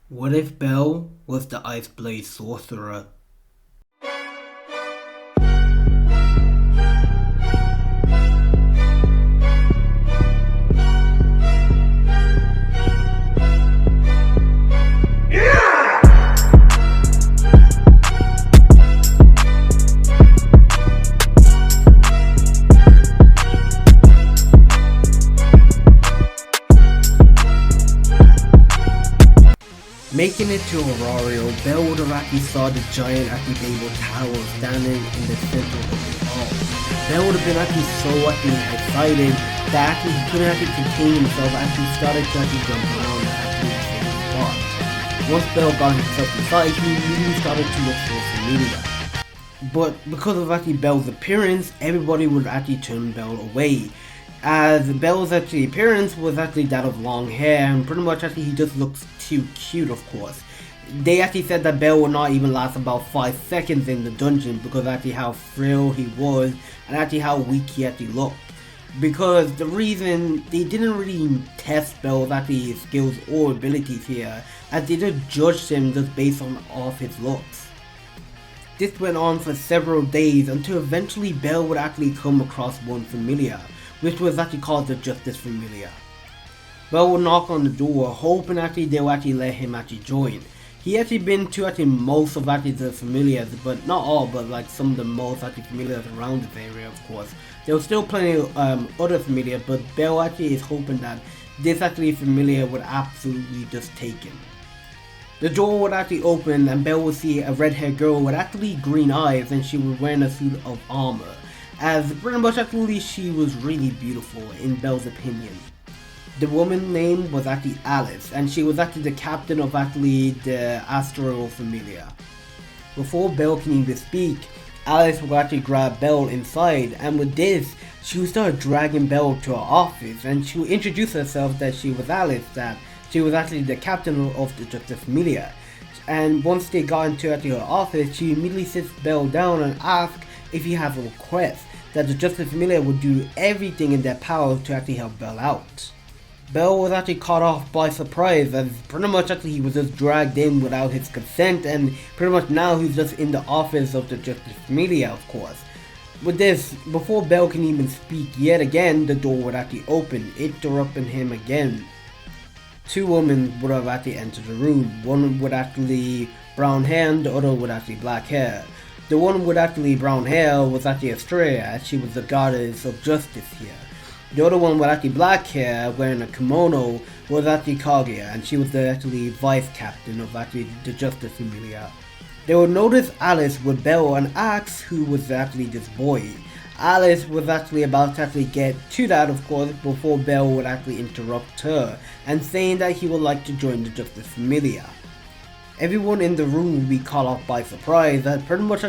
What if Belle was the iceblade sorcerer? Making it to Aurario, Belle would have actually saw the giant Naval tower standing in the center of the hall. Belle would have been actually so excited that he couldn't actually contain himself, actually started to jump around and actually the same spot. Once Belle got himself inside, he immediately started to look for familiar. But because of Belle's appearance, everybody would actually turn Belle away. As Belle's appearance was that of long hair, and pretty much he just looks too cute, of course. They said that Belle would not even last about 5 seconds in the dungeon because how frail he was and how weak he looked. Because the reason they didn't really test Belle's skills or abilities here, as they just judged him just based off his looks. This went on for several days until eventually Belle would come across one familiar, which was called the Justice Familiar. Belle would knock on the door, hoping they would let him join. He been to most of the familiars, but not all, but some of the most familiars around this area, of course. There was still plenty of other familiar, but Belle is hoping that this familiar would absolutely just take him. The door would open and Belle would see a red-haired girl with green eyes, and she was wearing a suit of armor. As pretty much she was really beautiful in Belle's opinion. The woman's name was Alice, and she was the captain of the Astral Familia. Before Belle can even speak, Alice would grab Belle inside, and with this, she would start dragging Belle to her office, and she would introduce herself that she was Alice, that she was the captain of the Justice Familia. And once they got into her office, she immediately sits Belle down and asks if he has a request, that the Justice Familia would do everything in their power to help Belle out. Belle was caught off by surprise, as pretty much he was just dragged in without his consent, and pretty much now he's just in the office of the Justice Familia, of course. With this, before Belle can even speak yet again, the door would open, interrupting him again. Two women would have entered the room, one with brown hair and the other with black hair. The one with brown hair was Estrella, as she was the goddess of justice here. The other one with black hair, wearing a kimono, was Kaguya, and she was the vice captain of the Justice Familia. They would notice Alice with Belle and ask who was this boy. Alice was about to get to that, of course, before Belle would interrupt her, and saying that he would like to join the Justice Familia. Everyone in the room would be caught off by surprise, that pretty much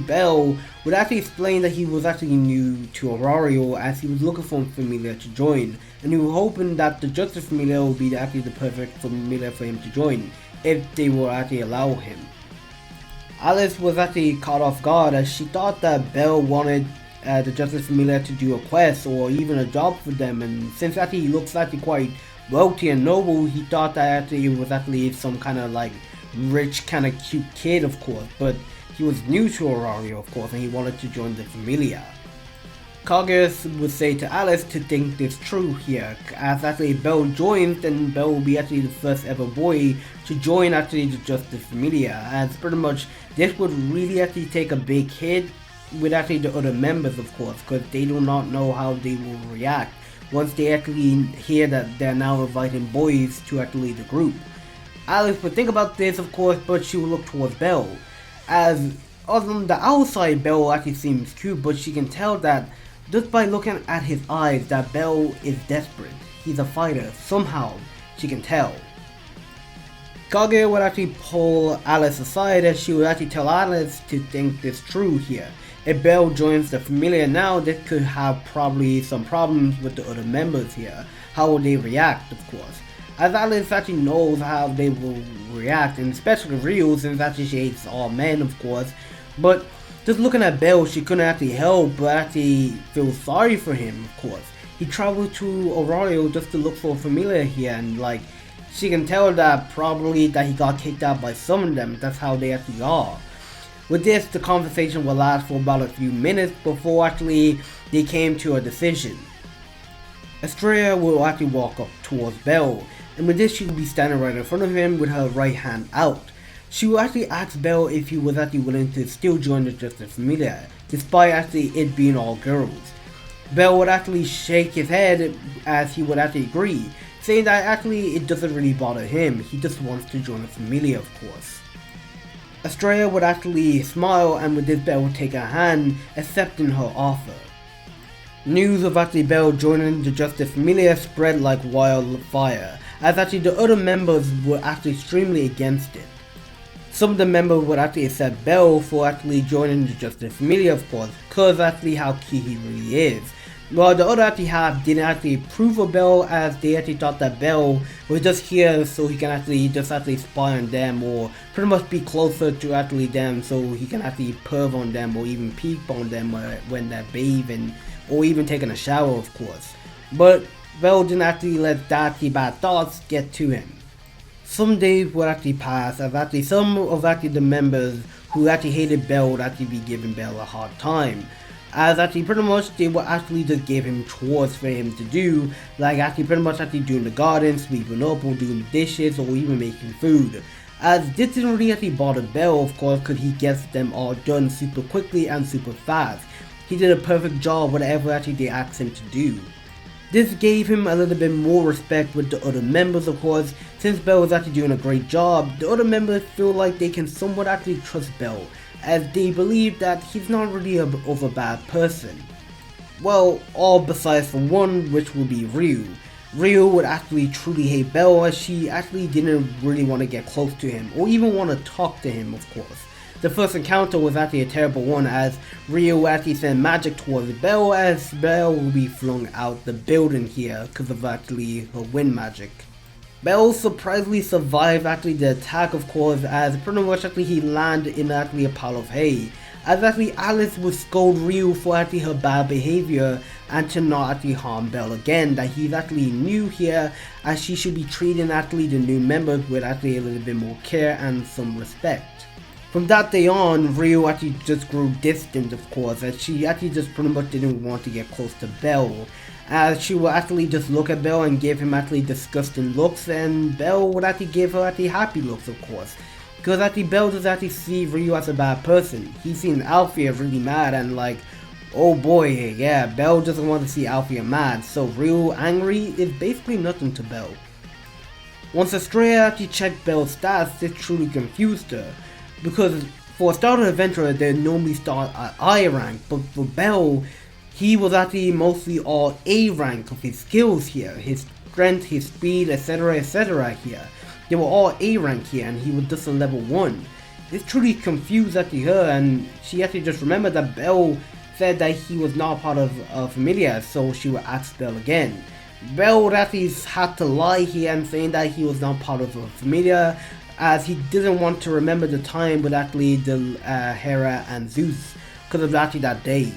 Belle would explain that he was new to Aurario, as he was looking for a familiar to join, and he was hoping that the Justice Familia would be the perfect familiar for him to join, if they would allow him. Alice was caught off guard, as she thought that Belle wanted the Justice Familia to do a quest or even a job for them, and since he looks quite wealthy and noble, he thought that he was some kind of rich kind of cute kid, of course, but he was new to Aurario, of course, and he wanted to join the Familia. Kaguya would say to Alice to think this true here, as Belle joins, then Belle will be the first ever boy to join the Justice Familia, as pretty much this would really take a big hit with the other members, of course, because they do not know how they will react once they hear that they're now inviting boys to the group. Alice would think about this, of course, but she would look towards Belle. As on the outside, Belle seems cute, but she can tell that just by looking at his eyes that Belle is desperate. He's a fighter, somehow, she can tell. Kaguya would pull Alice aside, as she would tell Alice to think this true here. If Belle joins the Familia now, this could have probably some problems with the other members here. How will they react, of course? As Alice knows how they will react, and especially Ryu, since she hates all men, of course. But just looking at Belle, she couldn't help but feel sorry for him, of course. He traveled to Aurario just to look for a familiar here, and She can tell that probably that he got kicked out by some of them, that's how they actually are. With this, the conversation will last for about a few minutes before actually they came to a decision. Estrella will actually walk up towards Belle, and with this she will be standing right in front of him with her right hand out. She will actually ask Belle if he was actually willing to still join the Justice Familia, despite actually it being all girls. Belle would actually shake his head as he would actually agree, saying that actually it doesn't really bother him, he just wants to join the Familia of course. Estrella would actually smile, and with this Belle would take her hand, accepting her offer. News of actually Belle joining the Justice Familia spread like wildfire, as actually the other members were actually extremely against it. Some of the members would actually accept Belle for actually joining the Justice Familia of course, cause actually how key he really is. While the other actually half didn't actually approve of Belle, as they actually thought that Belle was just here so he can actually spy on them, or pretty much be closer to actually them so he can actually perv on them or even peep on them when they're bathing or even taking a shower of course. But Belle didn't actually let that bad thoughts get to him. Some days would actually pass as actually some of actually the members who actually hated Belle would actually be giving Belle a hard time, as actually pretty much they would actually just give him chores for him to do, like actually pretty much actually doing the garden, sweeping up, or doing the dishes, or even making food. As this didn't really actually bother Belle of course, because he gets them all done super quickly and super fast. He did a perfect job whatever actually they asked him to do. This gave him a little bit more respect with the other members of course. Since Belle was actually doing a great job, the other members feel like they can somewhat actually trust Belle, as they believe that he's not really of a bad person. Well, all besides for one, which would be Ryu. Ryu would actually truly hate Belle, as she actually didn't really want to get close to him, or even want to talk to him of course. The first encounter was actually a terrible one, as Ryu actually sent magic towards Belle, as Belle will be flung out the building here because of actually her wind magic. Belle surprisingly survived actually the attack of course, as pretty much actually he landed in actually a pile of hay, as actually Alice would scold Ryu for actually her bad behavior and to not actually harm Belle again, that he's actually new here, as she should be treating actually the new members with actually a little bit more care and some respect. From that day on, Ryu actually just grew distant of course, as she actually just pretty much didn't want to get close to Belle, as she would actually just look at Belle and give him actually disgusting looks, and Belle would actually give her actually happy looks of course, because actually Belle does actually see Ryu as a bad person. He's seen Alfia really mad, and like, oh boy, yeah, Belle doesn't want to see Alfia mad, so Ryu angry is basically nothing to Belle. Once Estrella actually checked Belle's stats, this truly confused her, because for a starter adventurer they normally start at I rank, but for Belle, he was actually mostly all A rank of his skills here, his strength, his speed, etc here. They were all A rank here, and he was just on level 1. This truly confused actually her, and she actually just remembered that Belle said that he was not part of Familia, so she would ask Belle again. Belle would actually had to lie here and saying that he was not part of Familia, as he didn't want to remember the time with actually the Hera and Zeus, because of actually that day.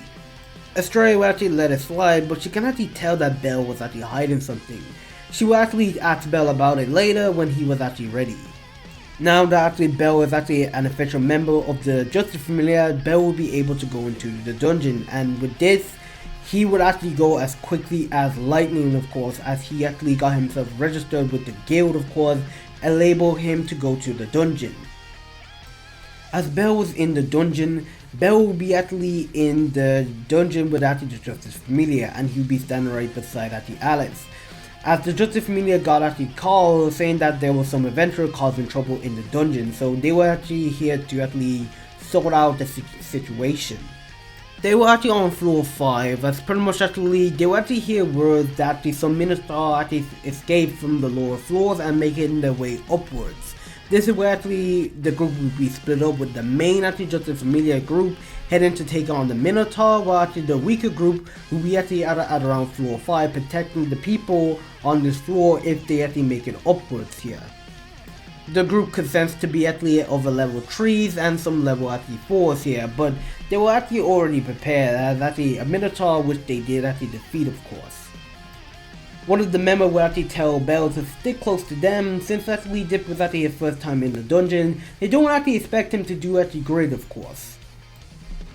Estrella would actually let it slide, but she can actually tell that Belle was actually hiding something. She will actually ask Belle about it later when he was actually ready. Now that actually Belle is actually an official member of the Justice Familia, Belle will be able to go into the dungeon, and with this, he would actually go as quickly as lightning of course, as he actually got himself registered with the guild of course, enable him to go to the dungeon. As Belle was in the dungeon, Belle will be actually in the dungeon with actually the Justice Familia, and he'll be standing right beside actually Alice. As the Justice Familia got actually called saying that there was some adventurer causing trouble in the dungeon, so they were actually here to actually sort out the situation. They were actually on floor 5, as pretty much actually they were actually hear words that actually some minister actually escaped from the lower floors and making their way upwards. This is where actually the group will be split up, with the main actually Justice Familia group heading to take on the Minotaur, while actually the weaker group will be actually at around floor 5 protecting the people on this floor if they actually make it upwards here. The group consents to be actually over level 3s and some level actually 4s here, but they were actually already prepared as actually a Minotaur, which they did actually defeat of course. One of the members will actually tell Bell to stick close to them, since actually this was actually his first time in the dungeon. They don't actually expect him to do actually great, of course.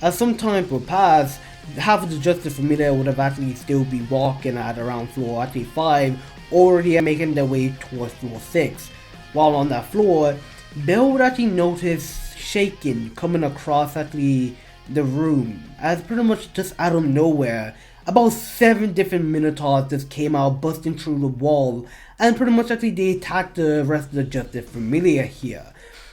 As some time would pass, half of the Justice Familiar would have actually still be walking at around floor actually 5, already making their way towards floor 6. While on that floor, Bell would actually notice shaking coming across actually the room, as pretty much just out of nowhere. About 7 different Minotaurs just came out busting through the wall, and pretty much actually they attacked the rest of the Justice Familiar here.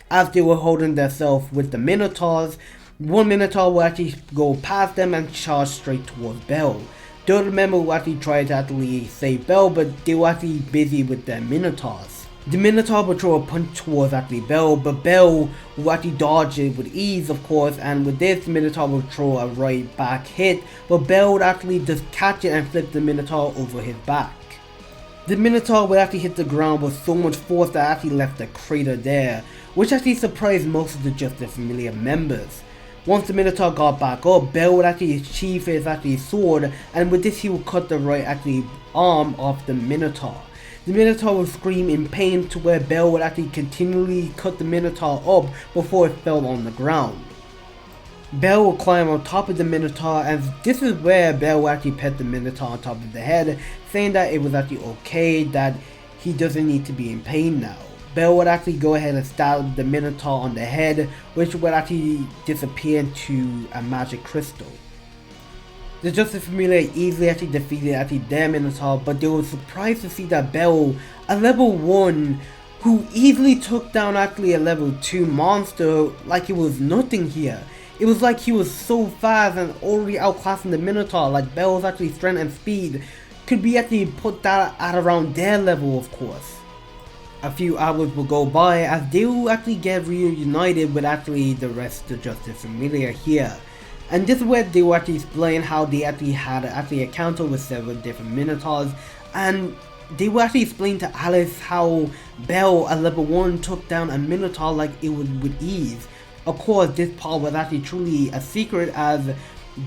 As they were holding themselves with the Minotaurs, one Minotaur will actually go past them and charge straight towards Bell. The other member will actually try to actually save Bell, but they were actually busy with their Minotaurs. The Minotaur will throw a punch towards actually Bell, but Bell will actually dodge it with ease, of course, and with this, the Minotaur will throw a right back hit, but Bell would actually just catch it and flip the Minotaur over his back. The Minotaur would actually hit the ground with so much force that actually left a crater there, which actually surprised most of the Justice Familiar members. Once the Minotaur got back up, Bell would actually sheath his sword, and with this he would cut the right arm off the Minotaur. The Minotaur would scream in pain to where Bell would actually continually cut the Minotaur up before it fell on the ground. Bell will climb on top of the Minotaur, and this is where Bell will actually pet the Minotaur on top of the head, saying that it was actually okay, that he doesn't need to be in pain now. Bell would actually go ahead and stab the Minotaur on the head, which would actually disappear into a magic crystal. The Justice Familiar easily actually defeated their Minotaur, but they were surprised to see that Bell, a level 1, who easily took down a level 2 monster like it was nothing here. It was like he was so fast and already outclassing the Minotaur, like Bell's strength and speed could be put that at around their level, of course. A few hours will go by as they will get reunited with the rest of the Justice Familiar here. And this is where they will explain how they had a encounter with several different Minotaurs, and they will explain to Alice how Bell at level 1 took down a Minotaur like it was with ease. Of course, this part was truly a secret, as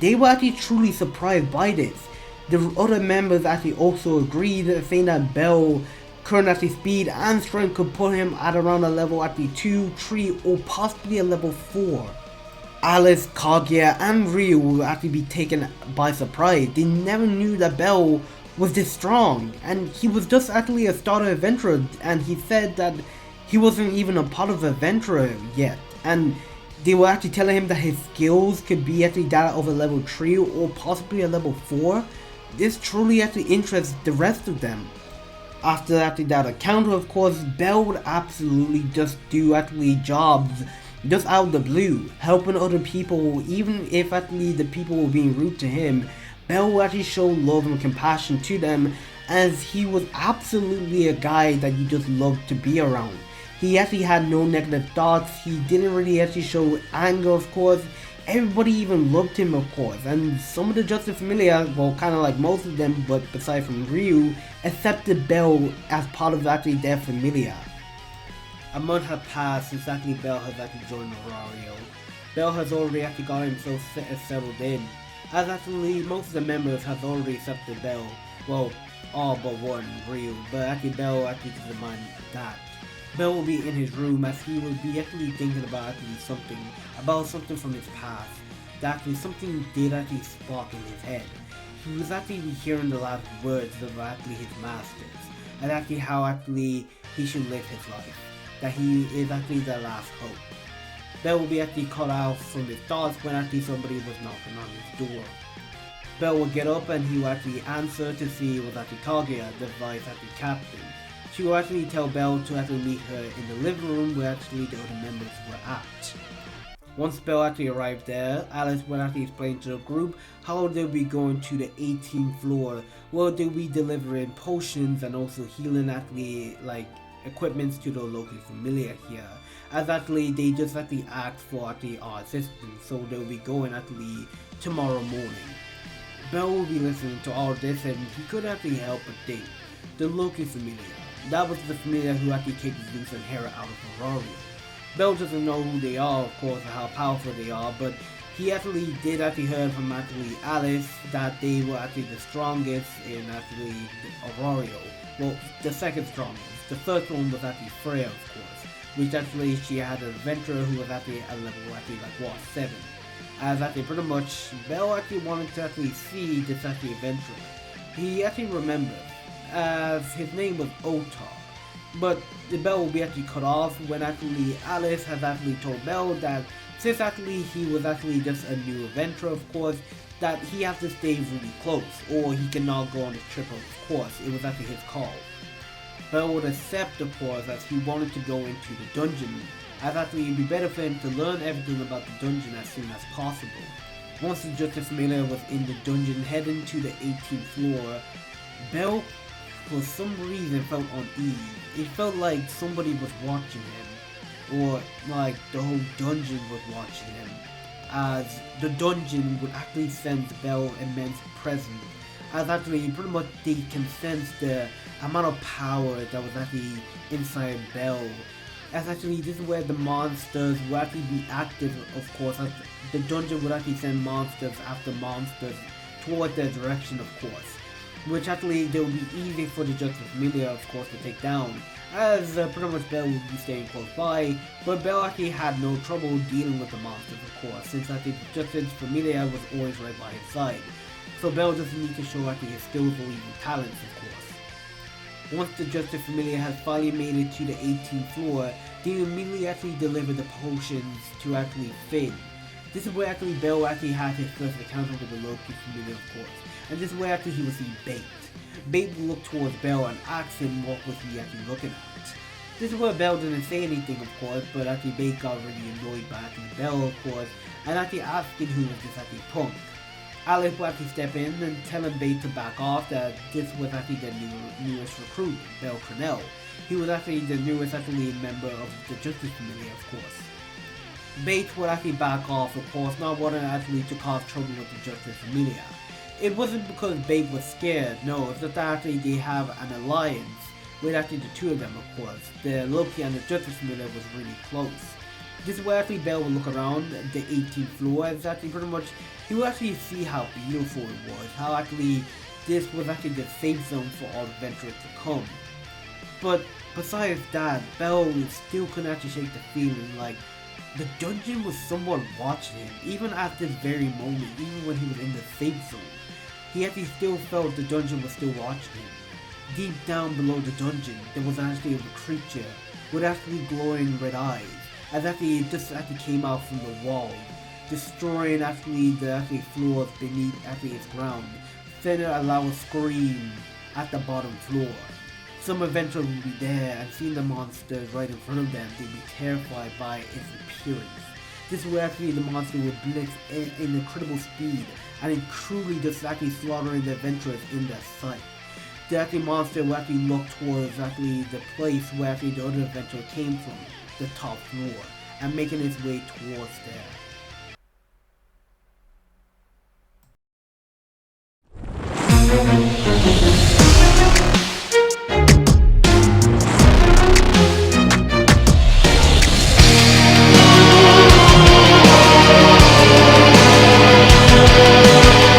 they were truly surprised by this. The other members also agreed, saying that Bell current speed and strength could put him at around a level 2, 3, or possibly a level 4. Alice, Kaguya, and Ryu will be taken by surprise. They never knew that Bell was this strong, and he was just a starter adventurer, and he said that he wasn't even a part of adventurer yet, and they were telling him that his skills could be that of a level 3 or possibly a level 4. This truly interests the rest of them. After that encounter, of course, Bell would absolutely just do jobs just out of the blue, helping other people, even if the people were being rude to him. Bell would show love and compassion to them, as he was absolutely a guy that you just loved to be around. He had no negative thoughts, he didn't really show anger, of course. Everybody even loved him, of course, and some of the Justice Familiar, well, kind of like most of them, but aside from Ryu, accepted Bell as part of their familia. A month had passed since Bell has joined Horario. Bell has already got himself settled in, as most of the members have already accepted Bell. Well, all but one, Ryu, but Bell doesn't mind that. Bell will be in his room as he will be thinking about something from his past. That something did spark in his head. He was hearing the last words of his masters, and how he should live his life. That he is the last hope. Bell will be cut out from his thoughts when somebody was knocking on his door. Bell will get up and he will answer to see it was Kaguya, the vice captain. She will tell Bell to meet her in the living room where the other members were at. Once Bell arrived there, Alice will explain to the group how they'll be going to the 18th floor, where they'll be delivering potions and also healing equipments to the local familiar here. As they just asked for our assistance, so they'll be going tomorrow morning. Bell will be listening to all this, and he could help but think. The local familiar. That was the familiar who kicked Zeus and Hera out of Horario. Bell doesn't know who they are, of course, or how powerful they are, but he actually did actually heard from actually Alice that they were actually the strongest in actually Aurario. Well, the second strongest. The first one was actually Freya, of course, which actually she had an adventurer who was actually at level actually like what 7. As actually pretty much Bell actually wanted to actually see this actually adventurer. He actually remembered, as his name was Otar. But the bell will be actually cut off when actually Alice has actually told Bell that since actually he was actually just a new adventurer, of course, that he has to stay really close or he cannot go on the trip, of course. It was actually his call. Bell would accept, of course, as he wanted to go into the dungeon, as actually it would be better for him to learn everything about the dungeon as soon as possible. Once the Justice Familiar was in the dungeon heading to the 18th floor, Bell for some reason felt uneasy. It felt like somebody was watching him, or like the whole dungeon was watching him, as the dungeon would actually sense Bell's immense presence, as actually pretty much they can sense the amount of power that was actually inside Bell. As actually this is where the monsters will actually be active, of course, as the dungeon would actually send monsters after monsters toward their direction, of course, which actually they will be easy for the Justice Familiar, of course, to take down, as pretty much Bell would be staying close by, but Bell actually had no trouble dealing with the monsters, of course, since actually the Justice Familiar was always right by his side. So Bell doesn't need to show actually his skills or even talents, of course. Once the Justice Familiar has finally made it to the 18th floor, they immediately actually deliver the potions to actually Finn. This is where actually Bell actually had his first encounter with the Loki Familiar, of course, and this is where actually he would see Bait. Bait will look towards Bell and ask him what was he actually looking at. This is where Bell didn't say anything, of course, but actually Bait got really annoyed by actually Bell, of course, and actually asking who was this actually punk. Alex will actually step in and tell him Bait to back off, that this was actually the newest recruit, Bell Cornell. He was actually the newest actually member of the Justice Familiar, of course. Bait would actually back off, of course, not wanting actually to cause trouble with the Justice Familiar. It wasn't because Bait was scared, no, it's just that actually they have an alliance with actually the two of them, of course. The Loki and the Justice Familiar was really close. This is where actually Bell will look around the 18th floor, and actually pretty much he will actually see how beautiful it was, how actually this was actually the safe zone for all adventurers to come. But besides that, Bell still couldn't actually shake the feeling like the dungeon was someone watching him, even at this very moment, even when he was in the safe zone. He actually still felt the dungeon was still watching him. Deep down below the dungeon, there was actually a creature with actually glowing red eyes, as actually it just actually came out from the wall, destroying actually the floors beneath actually its ground, sending a loud scream at the bottom floor. Some adventurers would be there and seeing the monsters right in front of them, they'd be terrified by its appearance. This is where actually the monster would blitz in incredible speed, and it truly just actually slaughtering the adventurers in their sight. The actually monster will actually look towards actually the place where actually the other adventurer came from, the top floor, and making its way towards there.